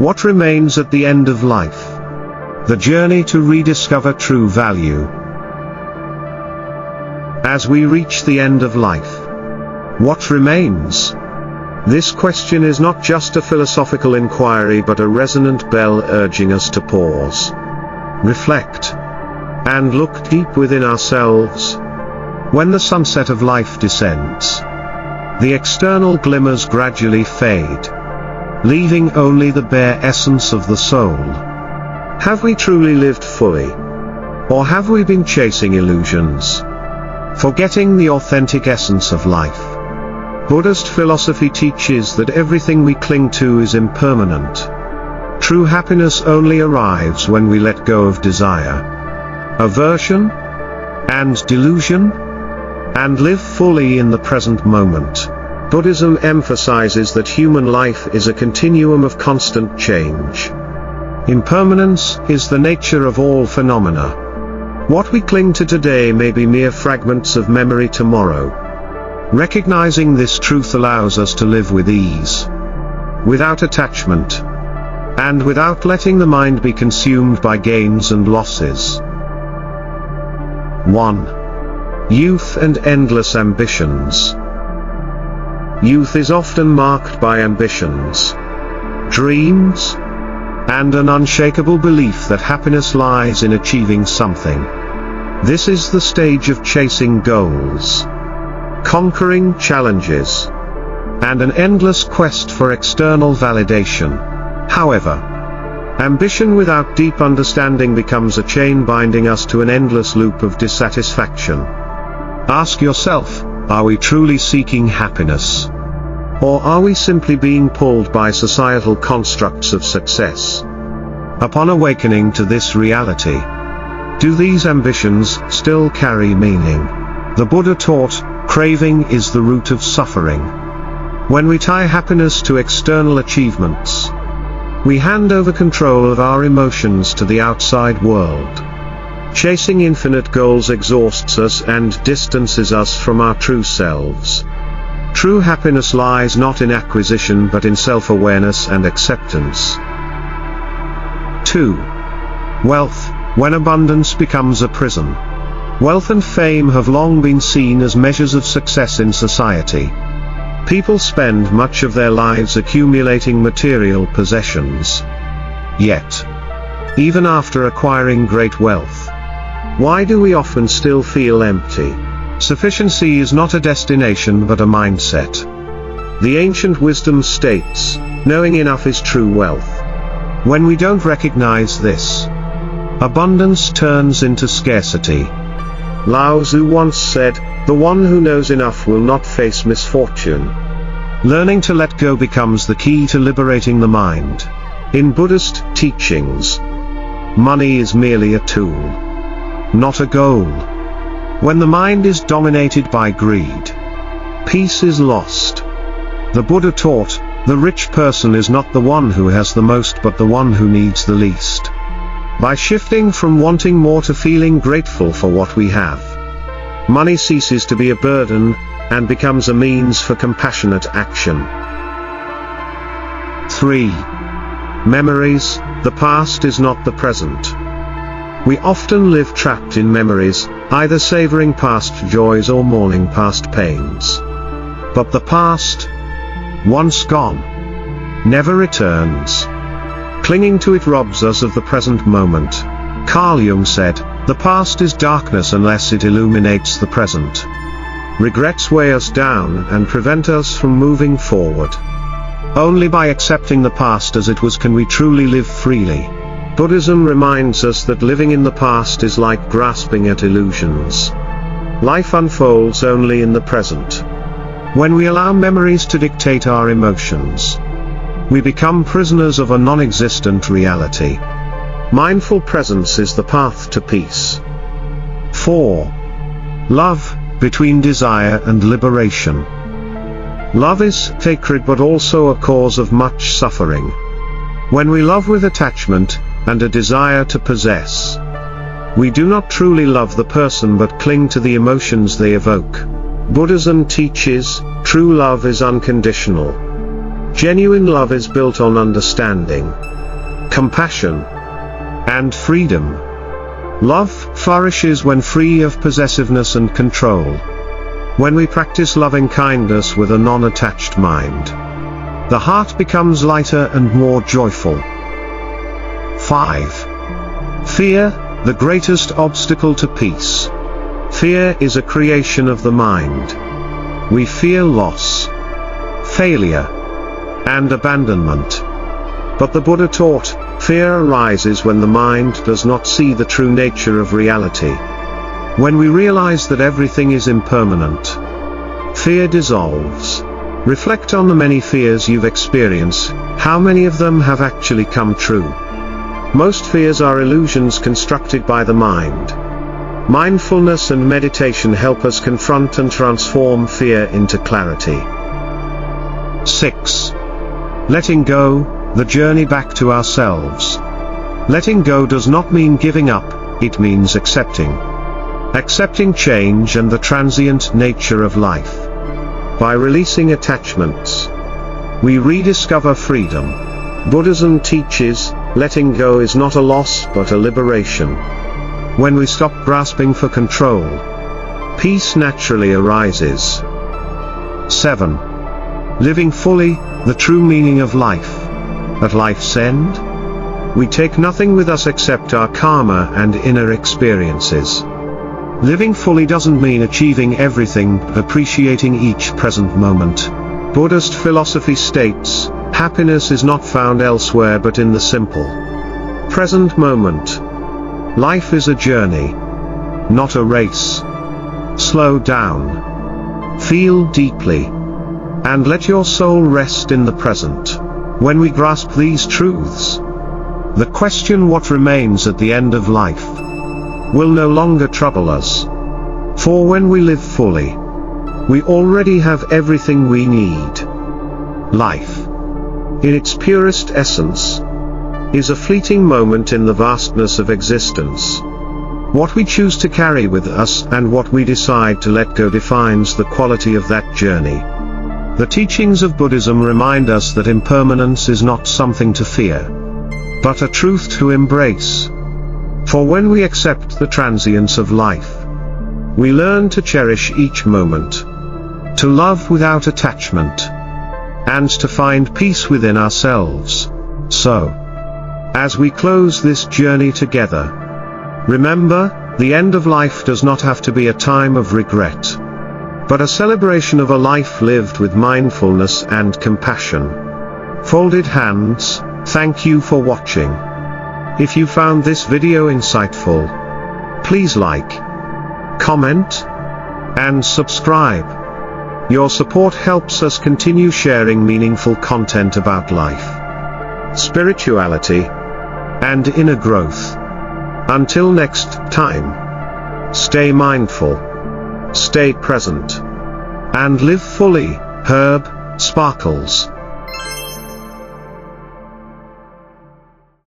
What remains at the end of life? The journey to rediscover true value. As we reach the end of life, what remains? This question is not just a philosophical inquiry but a resonant bell urging us to pause, reflect, and look deep within ourselves. When the sunset of life descends, the external glimmers gradually fade, leaving only the bare essence of the soul. Have we truly lived fully? Or have we been chasing illusions, forgetting the authentic essence of life? Buddhist philosophy teaches that everything we cling to is impermanent. True happiness only arrives when we let go of desire, aversion, and delusion, and live fully in the present moment. Buddhism emphasizes that human life is a continuum of constant change. Impermanence is the nature of all phenomena. What we cling to today may be mere fragments of memory tomorrow. Recognizing this truth allows us to live with ease, without attachment, and without letting the mind be consumed by gains and losses. 1. Youth and endless ambitions. Youth is often marked by ambitions, dreams, and an unshakable belief that happiness lies in achieving something. This is the stage of chasing goals, conquering challenges, and an endless quest for external validation. However, ambition without deep understanding becomes a chain binding us to an endless loop of dissatisfaction. Ask yourself, are we truly seeking happiness? Or are we simply being pulled by societal constructs of success? Upon awakening to this reality, do these ambitions still carry meaning? The Buddha taught, craving is the root of suffering. When we tie happiness to external achievements, we hand over control of our emotions to the outside world. Chasing infinite goals exhausts us and distances us from our true selves. True happiness lies not in acquisition but in self-awareness and acceptance. 2. Wealth, when abundance becomes a prison. Wealth and fame have long been seen as measures of success in society. People spend much of their lives accumulating material possessions. Yet, even after acquiring great wealth, why do we often still feel empty? Sufficiency is not a destination but a mindset. The ancient wisdom states, knowing enough is true wealth. When we don't recognize this, abundance turns into scarcity. Lao Tzu once said, "The one who knows enough will not face misfortune." Learning to let go becomes the key to liberating the mind. In Buddhist teachings, money is merely a tool, not a goal. When the mind is dominated by greed, peace is lost. The Buddha taught, the rich person is not the one who has the most but the one who needs the least. By shifting from wanting more to feeling grateful for what we have, money ceases to be a burden, and becomes a means for compassionate action. 3. Memories, the past is not the present. We often live trapped in memories, either savoring past joys or mourning past pains. But the past, once gone, never returns. Clinging to it robs us of the present moment. Carl Jung said, "The past is darkness unless it illuminates the present." Regrets weigh us down and prevent us from moving forward. Only by accepting the past as it was can we truly live freely. Buddhism reminds us that living in the past is like grasping at illusions. Life unfolds only in the present. When we allow memories to dictate our emotions, we become prisoners of a non-existent reality. Mindful presence is the path to peace. 4. Love, between desire and liberation. Love is sacred but also a cause of much suffering. When we love with attachment, and a desire to possess, we do not truly love the person but cling to the emotions they evoke. Buddhism teaches, true love is unconditional. Genuine love is built on understanding, compassion, and freedom. Love flourishes when free of possessiveness and control. When we practice loving kindness with a non-attached mind, the heart becomes lighter and more joyful. 5. Fear, the greatest obstacle to peace. Fear is a creation of the mind. We fear loss, failure, and abandonment. But the Buddha taught, fear arises when the mind does not see the true nature of reality. When we realize that everything is impermanent, fear dissolves. Reflect on the many fears you've experienced. How many of them have actually come true? Most fears are illusions constructed by the mind. Mindfulness and meditation help us confront and transform fear into clarity. 6. Letting go, the journey back to ourselves. Letting go does not mean giving up, it means accepting. Accepting change and the transient nature of life. By releasing attachments, we rediscover freedom. Buddhism teaches, letting go is not a loss but a liberation. When we stop grasping for control, peace naturally arises. 7. Living fully, the true meaning of life. At life's end, we take nothing with us except our karma and inner experiences. Living fully doesn't mean achieving everything, but appreciating each present moment. Buddhist philosophy states, happiness is not found elsewhere but in the simple present moment. Life is a journey, not a race. Slow down, feel deeply, and let your soul rest in the present. When we grasp these truths, the question what remains at the end of life will no longer trouble us. For when we live fully, we already have everything we need. Life, in its purest essence, is a fleeting moment in the vastness of existence. What we choose to carry with us and what we decide to let go defines the quality of that journey. The teachings of Buddhism remind us that impermanence is not something to fear, but a truth to embrace. For when we accept the transience of life, we learn to cherish each moment, to love without attachment, and to find peace within ourselves. So, as we close this journey together, remember, the end of life does not have to be a time of regret, but a celebration of a life lived with mindfulness and compassion. Folded hands, thank you for watching. If you found this video insightful, please like, comment, and subscribe. Your support helps us continue sharing meaningful content about life, spirituality, and inner growth. Until next time, stay mindful, stay present, and live fully. Herb Sparkles.